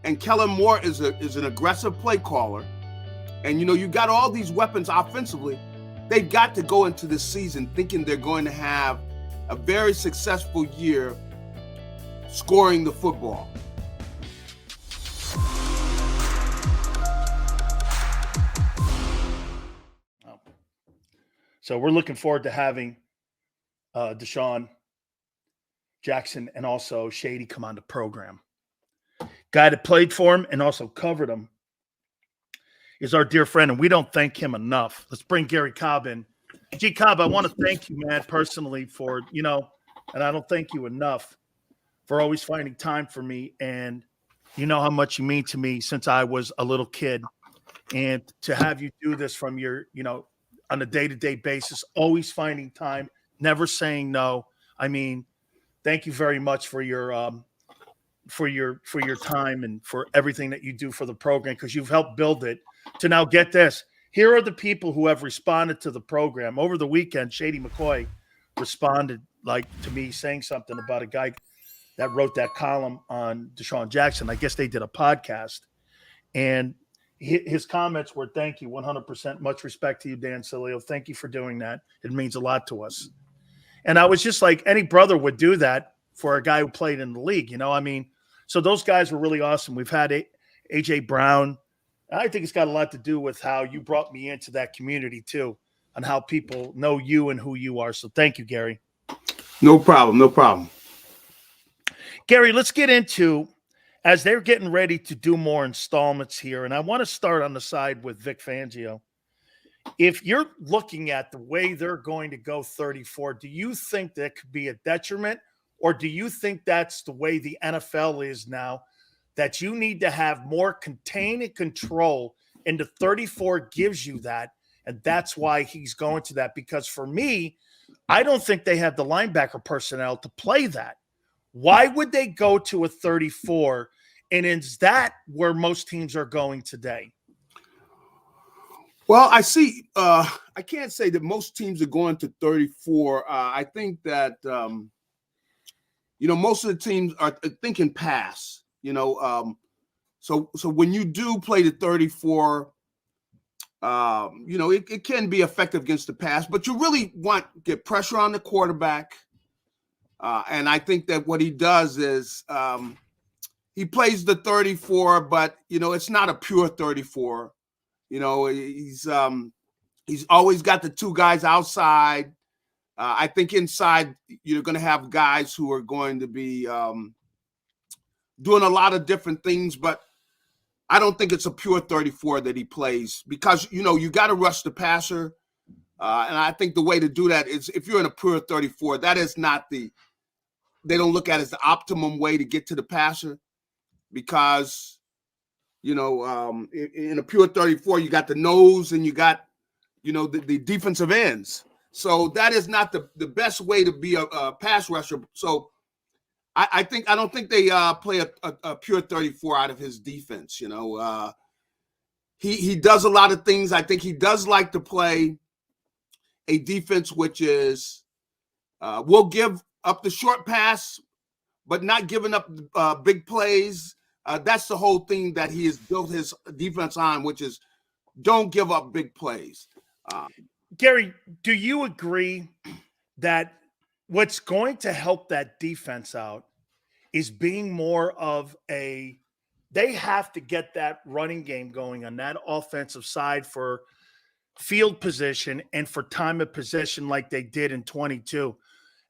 and Kellen Moore is an aggressive play caller, and you got all these weapons offensively, they've got to go into this season thinking they're going to have a very successful year scoring the football. So we're looking forward to having Deshaun Jackson and also Shady come on the program. Guy that played for him and also covered him is our dear friend, and we don't thank him enough. Let's bring Garry Cobb in. G. Cobb, I want to thank you, man, personally for, and I don't thank you enough for always finding time for me. And you know how much you mean to me since I was a little kid. And to have you do this from your, on a day-to-day basis, always finding time, never saying no. I mean, thank you very much for your time and for everything that you do for the program, because you've helped build it to now get this. Here are the people who have responded to the program. Over the weekend, Shady McCoy responded to me saying something about a guy that wrote that column on Deshaun Jackson. I guess they did a podcast, and his comments were, thank you, 100%. Much respect to you, Dan Cilio. Thank you for doing that. It means a lot to us. And I was just like, any brother would do that for a guy who played in the league, So those guys were really awesome. We've had A.J. Brown. I think it's got a lot to do with how you brought me into that community too, and how people know you and who you are. So thank you, Garry. No problem. No problem. Garry, let's get into, as they're getting ready to do more installments here, and I want to start on the side with Vic Fangio. If you're looking at the way they're going to go 34, do you think that could be a detriment, or do you think that's the way the NFL is now, that you need to have more contain and control, and the 34 gives you that, and that's why he's going to that? Because for me, I don't think they have the linebacker personnel to play that. Why would they go to a 34? And is that where most teams are going today? Well, I see. I can't say that most teams are going to 34. I think that, most of the teams are thinking pass, so when you do play the 34, it can be effective against the pass, but you really want to get pressure on the quarterback. And I think that what he does is he plays the 34, but, it's not a pure 34. He's always got the two guys outside. I think inside you're going to have guys who are going to be doing a lot of different things, but I don't think it's a pure 34 that he plays, because, you got to rush the passer. And I think the way to do that is, if you're in a pure 34, that is not they don't look at it as the optimum way to get to the passer, because, in a pure 34, you got the nose and you got, the defensive ends. So that is not the best way to be a pass rusher. So I don't think they play a pure 34 out of his defense. He does a lot of things. I think he does like to play a defense which is will give up the short pass, but not giving up big plays. That's the whole thing that he has built his defense on, which is don't give up big plays. Garry, do you agree that what's going to help that defense out is being more of they have to get that running game going on that offensive side for field position and for time of possession, like they did in 22?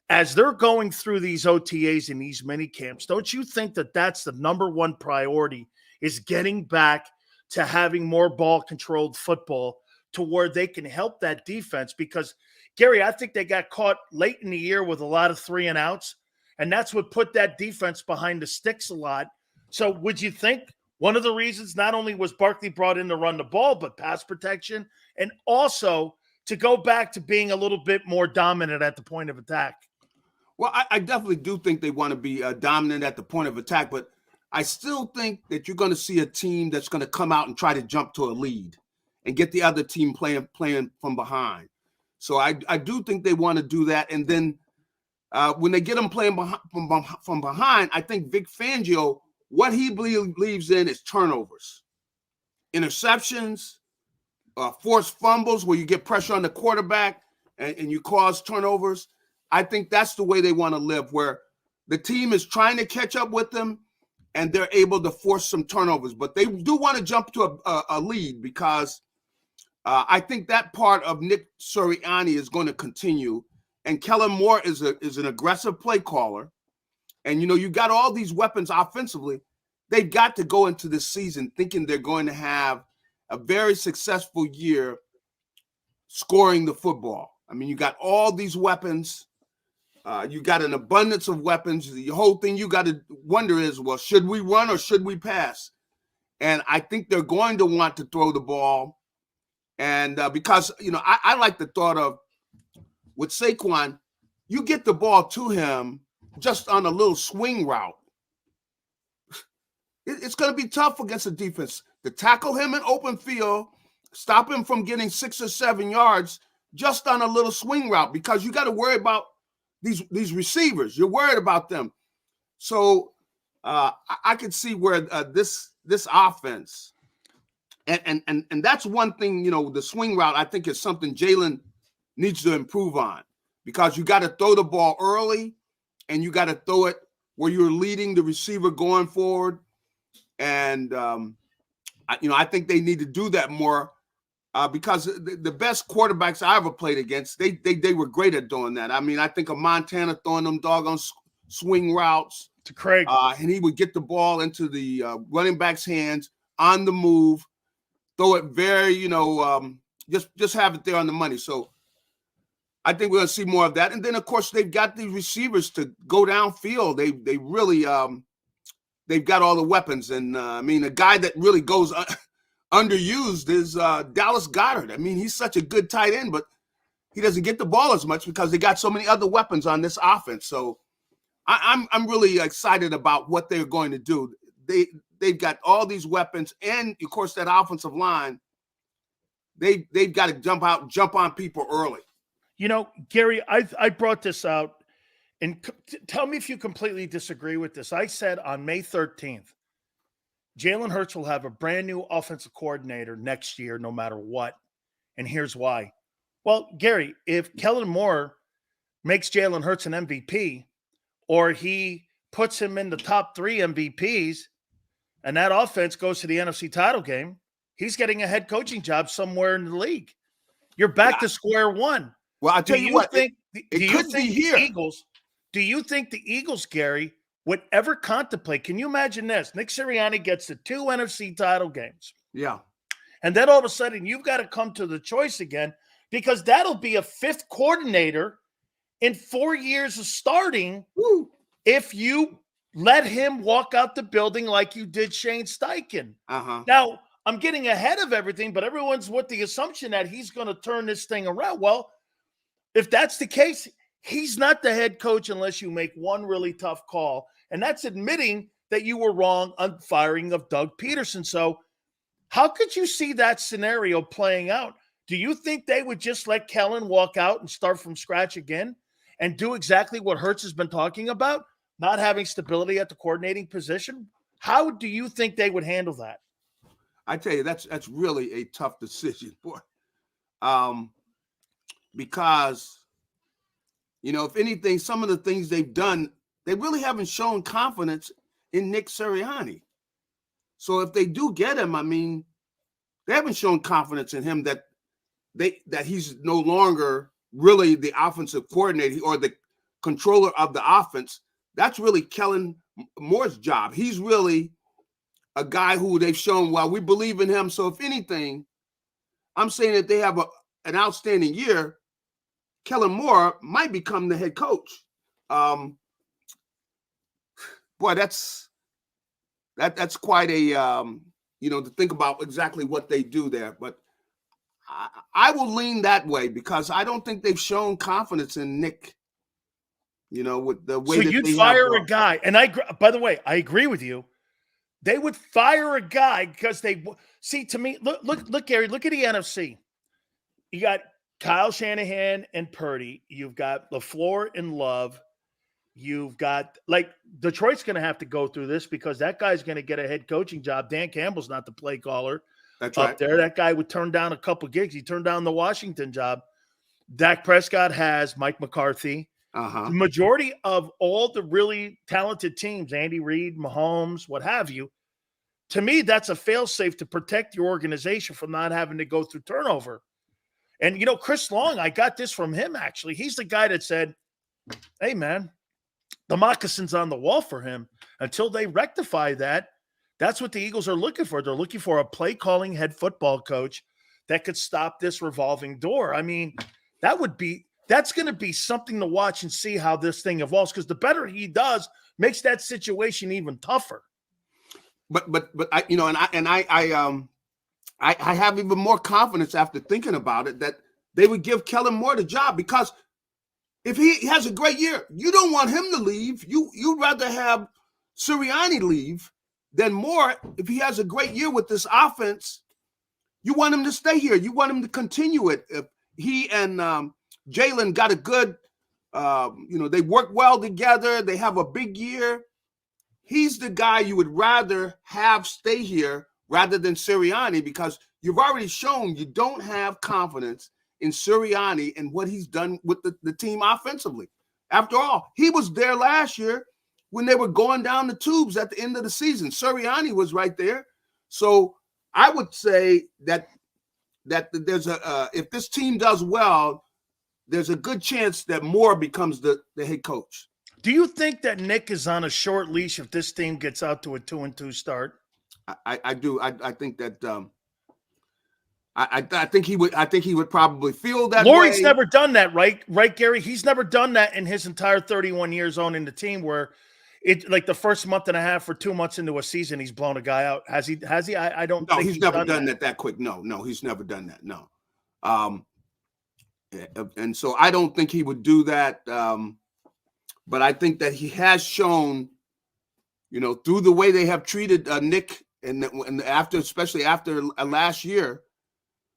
As they're going through these OTAs and these mini camps, don't you think that that's the number one priority, is getting back to having more ball controlled football to where they can help that defense? Because, Garry, I think they got caught late in the year with a lot of 3 and outs, and that's what put that defense behind the sticks a lot. So would you think one of the reasons not only was Barkley brought in to run the ball, but pass protection, and also to go back to being a little bit more dominant at the point of attack? Well, I definitely do think they want to be dominant at the point of attack, but I still think that you're going to see a team that's going to come out and try to jump to a lead and get the other team playing from behind. So I do think they want to do that. And then when they get them playing from behind, I think Vic Fangio what he believes in is turnovers, interceptions, forced fumbles where you get pressure on the quarterback and you cause turnovers. I think that's the way they want to live, where the team is trying to catch up with them and they're able to force some turnovers. But they do want to jump to a lead because I think that part of Nick Sirianni is going to continue. And Kellen Moore is an aggressive play caller. And, you got all these weapons offensively. They've got to go into this season thinking they're going to have a very successful year scoring the football. I mean, you got all these weapons. You got an abundance of weapons. The whole thing you got to wonder is, well, should we run or should we pass? And I think they're going to want to throw the ball. And because, I like the thought of with Saquon, you get the ball to him just on a little swing route. It's going to be tough against the defense to tackle him in open field, stop him from getting 6 or 7 yards just on a little swing route, because you got to worry about these receivers. You're worried about them. So I could see where this offense, and that's one thing, the swing route, I think is something Jalen needs to improve on, because you got to throw the ball early and you got to throw it where you're leading the receiver going forward. And, I think they need to do that more because the best quarterbacks I ever played against, they were great at doing that. I mean, I think of Montana throwing them doggone swing routes to Craig. And he would get the ball into the running back's hands on the move, throw it very, just have it there on the money. So I think we're going to see more of that. And then, of course, they've got these receivers to go downfield. They really they've got all the weapons. And, a guy that really goes underused is Dallas Goedert. I mean, he's such a good tight end, but he doesn't get the ball as much because they got so many other weapons on this offense. So I'm really excited about what they're going to do. They've got all these weapons, and, of course, that offensive line, they've got to jump on people early. Garry, I brought this out, and tell me if you completely disagree with this. I said on May 13th, Jalen Hurts will have a brand new offensive coordinator next year, no matter what. And here's why. Well, Garry, if Kellen Moore makes Jalen Hurts an MVP, or he puts him in the top 3 MVPs, and that offense goes to the NFC title game, he's getting a head coaching job somewhere in the league. You're back to square one. Well, I tell you what, it could be here. Do you think the Eagles, Garry, would ever contemplate? Can you imagine this? Nick Sirianni gets the 2 NFC title games. Yeah. And then all of a sudden you've got to come to the choice again, because that'll be a 5th coordinator in 4 years of starting. Woo. If you let him walk out the building like you did Shane Steichen. Uh-huh. Now, I'm getting ahead of everything, but everyone's with the assumption that he's going to turn this thing around. Well, if that's the case, he's not the head coach unless you make one really tough call, and that's admitting that you were wrong on firing of Doug Peterson. So how could you see that scenario playing out? Do you think they would just let Kellen walk out and start from scratch again and do exactly what Hurts has been talking about, not having stability at the coordinating position? How do you think they would handle that? I tell you, that's really a tough decision, boy. Because, if anything, some of the things they've done, they really haven't shown confidence in Nick Sirianni. So if they do get him, they haven't shown confidence in him that he's no longer really the offensive coordinator or the controller of the offense. That's really Kellen Moore's job. He's really a guy who they've shown, well, we believe in him. So if anything, I'm saying that they have an outstanding year, Kellen Moore might become the head coach. Boy, that's quite a, to think about exactly what they do there. But I will lean that way because I don't think they've shown confidence in Nick, with the way so that you'd they fire a guy. And by the way, I agree with you. They would fire a guy because they see, to me, look, Garry, look at the NFC. You got Kyle Shanahan and Purdy. You've got LaFleur and Love. You've got like Detroit's going to have to go through this because that guy's going to get a head coaching job. Dan Campbell's not the play caller That's up right. there. That guy would turn down a couple gigs. He turned down the Washington job. Dak Prescott has Mike McCarthy. The majority of all the really talented teams, Andy Reid, Mahomes, what have you, to me, that's a fail-safe to protect your organization from not having to go through turnover. And, you know, Chris Long, I got this from him, actually. He's the guy that said, hey, man, the moccasins on the wall for him. Until they rectify that, that's what the Eagles are looking for. They're looking for a play-calling head football coach that could stop this revolving door. I mean, that's going to be something to watch and see how this thing evolves, because the better he does makes that situation even tougher. But I, you know, I have even more confidence after thinking about it that they would give Kellen Moore the job, because if he has a great year, you don't want him to leave. You'd rather have Sirianni leave than Moore. If he has a great year with this offense, you want him to stay here. You want him to continue it. If he and Jalen got a good, you know, they work well together. They have a big year. He's the guy you would rather have stay here rather than Sirianni, because you've already shown you don't have confidence in Sirianni and what he's done with the team offensively. After all, he was there last year when they were going down the tubes at the end of the season. Sirianni was right there. So I would say that there's if this team does well, there's a good chance that Moore becomes the head coach. Do you think that Nick is on a short leash if this team gets out to a 2-2 start? I do. I think that I think he would. I think he would probably feel that. Laurie's way. never done that, right? Right, Gary? He's never done that in his entire 31 years owning the team, where it like the first month and a half or 2 months into a season, he's blown a guy out. Has he? I don't. No, think he's never done that quick. No, he's never done that. No. And so I don't think he would do that. But I think that he has shown, you know, through the way they have treated Nick and after, especially after last year,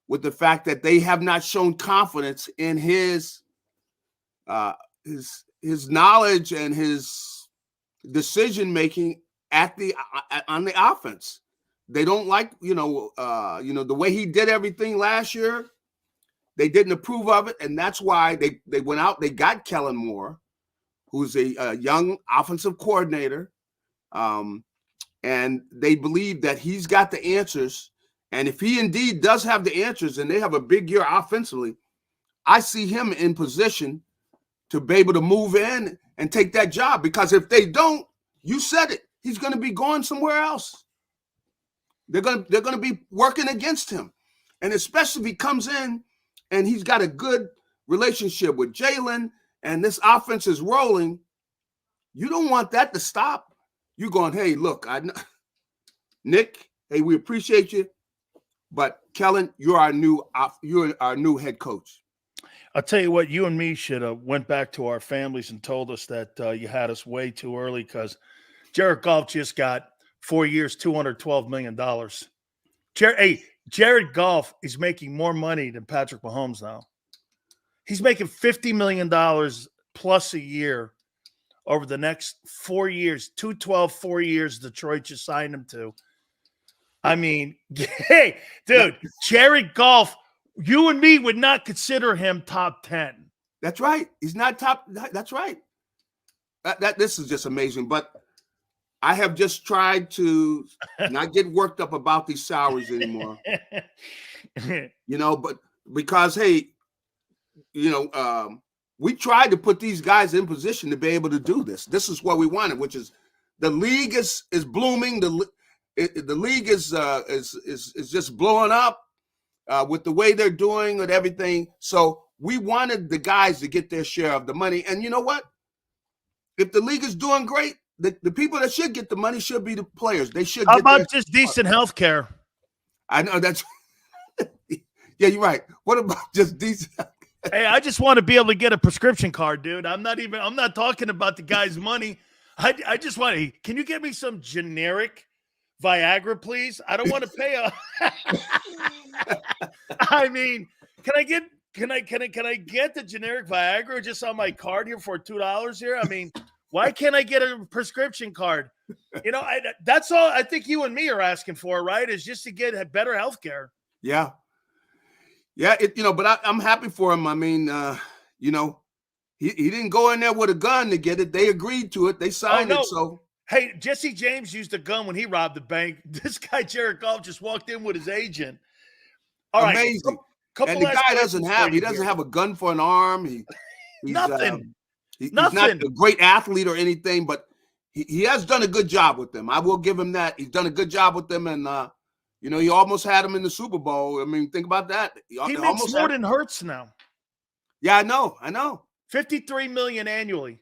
with the fact that they have not shown confidence in his knowledge and his decision making on the offense. They don't like, the way he did everything last year. They didn't approve of it, and that's why they went out. They got Kellen Moore, who's a young offensive coordinator, and they believe that he's got the answers. And if he indeed does have the answers and they have a big year offensively, I see him in position to be able to move in and take that job. Because if they don't, you said it, he's going to be going somewhere else. They're going to be working against him. And especially if he comes in and he's got a good relationship with Jalen and this offense is rolling, you don't want that to stop. You're going, hey, look, Nick, hey, we appreciate you, but Kellen, you're our new head coach. I'll tell you what, you and me should have went back to our families and told us that you had us way too early, because Jared Goff just got 4 years, $212 million. Jared Goff is making more money than Patrick Mahomes now. He's making $50 million plus a year over the next 4 years. 4 years Detroit just signed him to. I mean, hey, dude, Jared Goff, you and me would not consider him top 10. That's right. He's not top. That's right. This is just amazing. But I have just tried to not get worked up about these salaries anymore. But because, hey, we tried to put these guys in position to be able to do this. This is what we wanted, which is the league is blooming. The league is just blowing up with the way they're doing and everything. So we wanted the guys to get their share of the money. And you know what? If the league is doing great, the people that should get the money should be the players. They should. How about just decent health care? I know that's. Yeah, you're right. What about just decent? Hey, I just want to be able to get a prescription card, dude. I'm not talking about the guy's money. I just want to. Can you get me some generic Viagra, please? I don't want to pay I mean, can I get the generic Viagra just on my card here for $2 here? I mean, Why can't I get a prescription card? That's all I think you and me are asking for, right? Is just to get better health care. Yeah. Yeah. But I'm happy for him. I mean, he didn't go in there with a gun to get it. They agreed to it. They signed it. So. Hey, Jesse James used a gun when he robbed the bank. This guy, Jared Goff, just walked in with his agent. All Amazing. Right. And the guy doesn't have a gun for an arm. He's Nothing. He's not a great athlete or anything, but he has done a good job with them. I will give him that. He's done a good job with them, and he almost had him in the Super Bowl. I mean, think about that. He makes more than Hurts now. Yeah, I know. $53 million annually.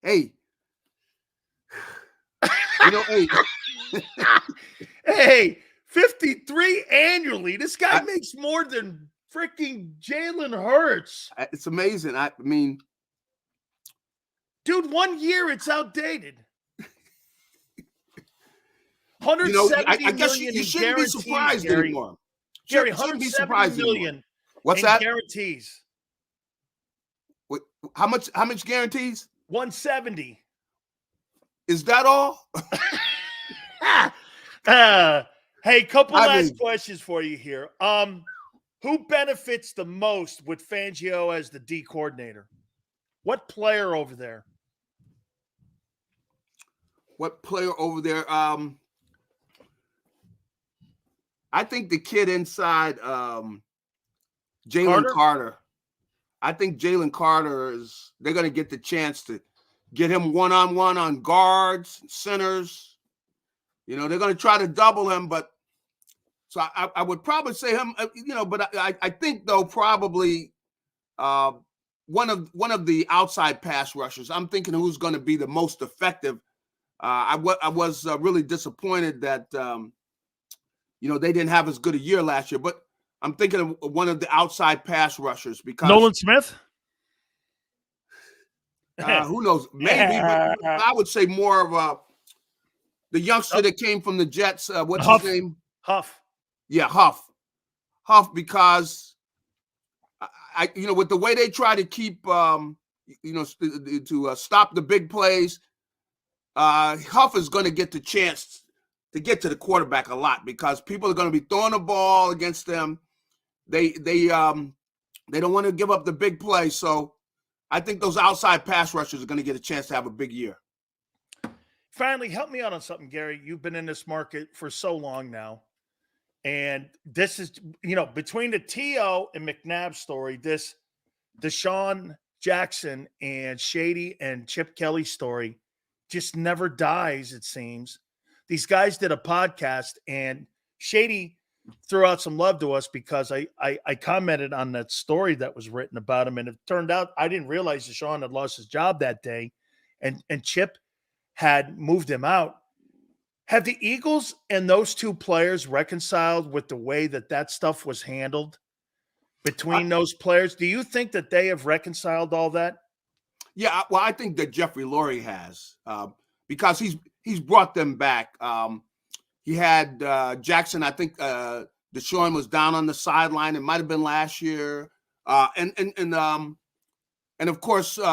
Hey, hey. Hey, 53 annually. This guy makes more than freaking Jalen Hurts. It's amazing. I mean, dude, 1 year it's outdated. 170 I guess you shouldn't be surprised anymore. Gary, 170 million. What's that? Guarantees. How much guarantees? 170. Is that all? Hey, couple last questions for you here. Who benefits the most with Fangio as the D coordinator? What player over there? What player over there? I think the kid inside Jalen Carter. I think Jalen Carter they're going to get the chance to get him one-on-one on guards, centers. They're going to try to double him, but so I would probably say him, but I think though probably one of the outside pass rushers. I'm thinking who's going to be the most effective. I was really disappointed that they didn't have as good a year last year, but I'm thinking of one of the outside pass rushers because Nolan Smith. Who knows? Maybe, but I would say more of the youngster that came from the Jets. What's his name? Huff. Yeah, Huff, because with the way they try to keep, to stop the big plays, Huff is going to get the chance to get to the quarterback a lot because people are going to be throwing the ball against them. They don't want to give up the big play, so I think those outside pass rushers are going to get a chance to have a big year. Finally, help me out on something, Gary. You've been in this market for so long now. And this is, between the T.O. and McNabb story, this Deshaun Jackson and Shady and Chip Kelly story just never dies, it seems. These guys did a podcast, and Shady threw out some love to us because I commented on that story that was written about him, and it turned out I didn't realize Deshaun had lost his job that day, and Chip had moved him out. Have the Eagles and those two players reconciled with the way that stuff was handled between those players? Do you think that they have reconciled all that? Yeah, well, I think that Jeffrey Lurie has because he's brought them back. He had Jackson. I think Deshaun was down on the sideline. It might have been last year, and of course, he's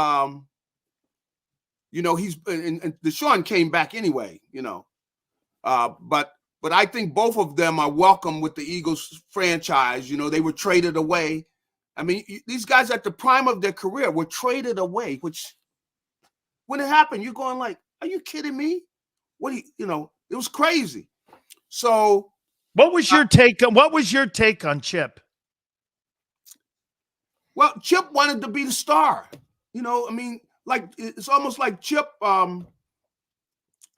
and Deshaun came back anyway. But I think both of them are welcome with the Eagles franchise. They were traded away. I mean, these guys at the prime of their career were traded away, which when it happened, you're going like, are you kidding me? It was crazy. So what was your take on Chip? Well, Chip wanted to be the star. It's almost like Chip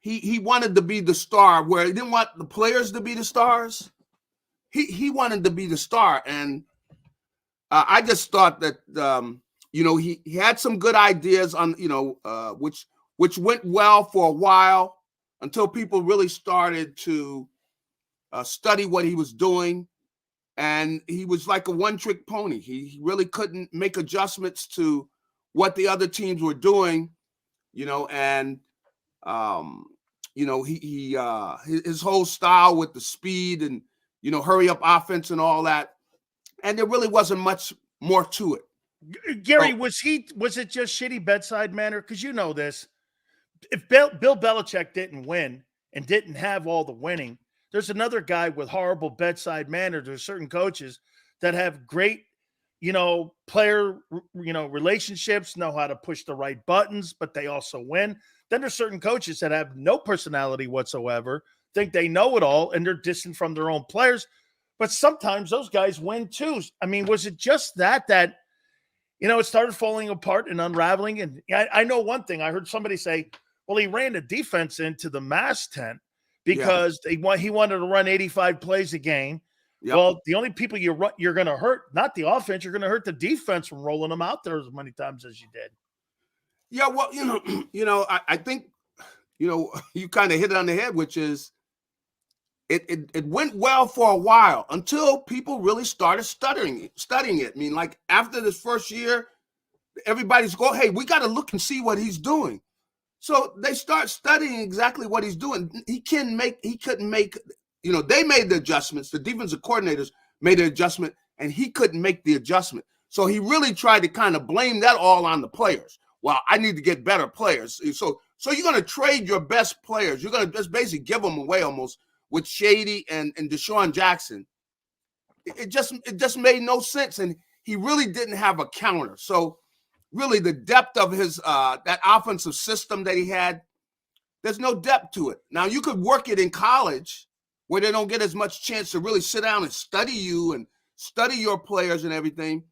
he wanted to be the star where he didn't want the players to be the stars. He wanted to be the star. And I just thought that, he had some good ideas on, which went well for a while until people really started to study what he was doing. And he was like a one-trick pony. He really couldn't make adjustments to what the other teams were doing, and his whole style with the speed and, hurry up offense and all that. And there really wasn't much more to it. Gary, was it just shitty bedside manner? Because you know this. If Bill Belichick didn't win and didn't have all the winning, there's another guy with horrible bedside manner. There's certain coaches that have great, player, relationships, know how to push the right buttons, but they also win. Then there's certain coaches that have no personality whatsoever, think they know it all, and they're distant from their own players. But sometimes those guys win too. I mean, was it just that it started falling apart and unraveling? And I know one thing. I heard somebody say, well, he ran the defense into the mass tent because he wanted to run 85 plays a game. Yep. Well, the only people you're going to hurt, not the offense, you're going to hurt the defense from rolling them out there as many times as you did. Yeah, well, I think, you kind of hit it on the head, which is it went well for a while until people really started studying it. I mean, like after this first year, everybody's going, hey, we got to look and see what he's doing. So they start studying exactly what he's doing. He couldn't make, they made the adjustments. The defensive coordinators made the adjustment, and he couldn't make the adjustment. So he really tried to kind of blame that all on the players. Well, I need to get better players. So you're going to trade your best players. You're going to just basically give them away almost with Shady and Deshaun Jackson. It just made no sense, and he really didn't have a counter. So really the depth of his that offensive system that he had, there's no depth to it. Now, you could work it in college where they don't get as much chance to really sit down and study you and study your players and everything.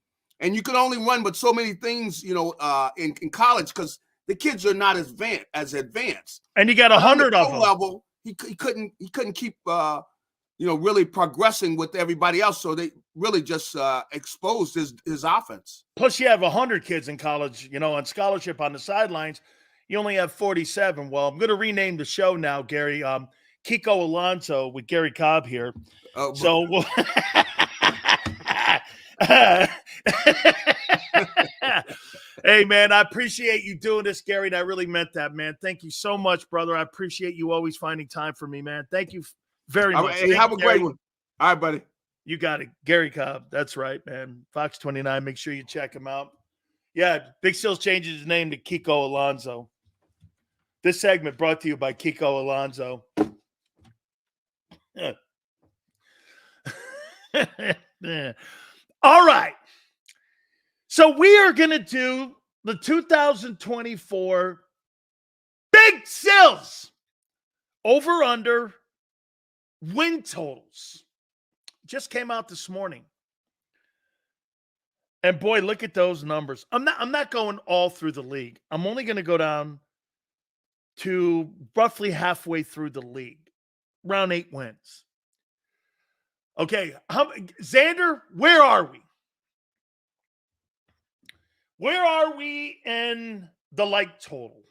And you can only run but so many things, in college because the kids are not as advanced. And you got 100 of them. Level, he couldn't keep really progressing with everybody else. So they really just exposed his offense. Plus, you have 100 kids in college, on scholarship on the sidelines. You only have 47. Well, I'm going to rename the show now, Gary. Kiko Alonso with Gary Cobb here. So we'll hey, man, I appreciate you doing this, Gary. And I really meant that, man. Thank you so much, brother. I appreciate you always finding time for me, man. Thank you very much. Hey, have a great one. All right, buddy. You got it. Gary Cobb. That's right, man. Fox 29. Make sure you check him out. Yeah, Big Sills changes his name to Kiko Alonso. This segment brought to you by Kiko Alonso. All right. So we are going to do the 2024 Big Sills over-under win totals. Just came out this morning. And boy, look at those numbers. I'm not going all through the league. I'm only going to go down to roughly halfway through the league. Round 8 wins. Okay, Xander, where are we? Where are we in the like total?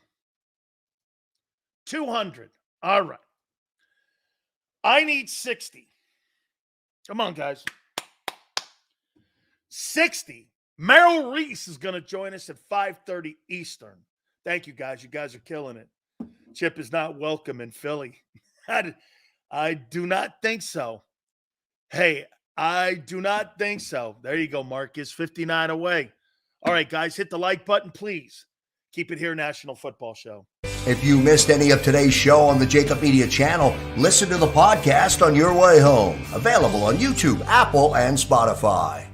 200. All right. I need 60. Come on, guys. 60. Merrill Reese is going to join us at 5:30 Eastern. Thank you, guys. You guys are killing it. Chip is not welcome in Philly. I do not think so. Hey, I do not think so. There you go, Marcus. 59 away. All right, guys, hit the like button, please. Keep it here, National Football Show. If you missed any of today's show on the JAKIB Media channel, listen to the podcast on your way home. Available on YouTube, Apple, and Spotify.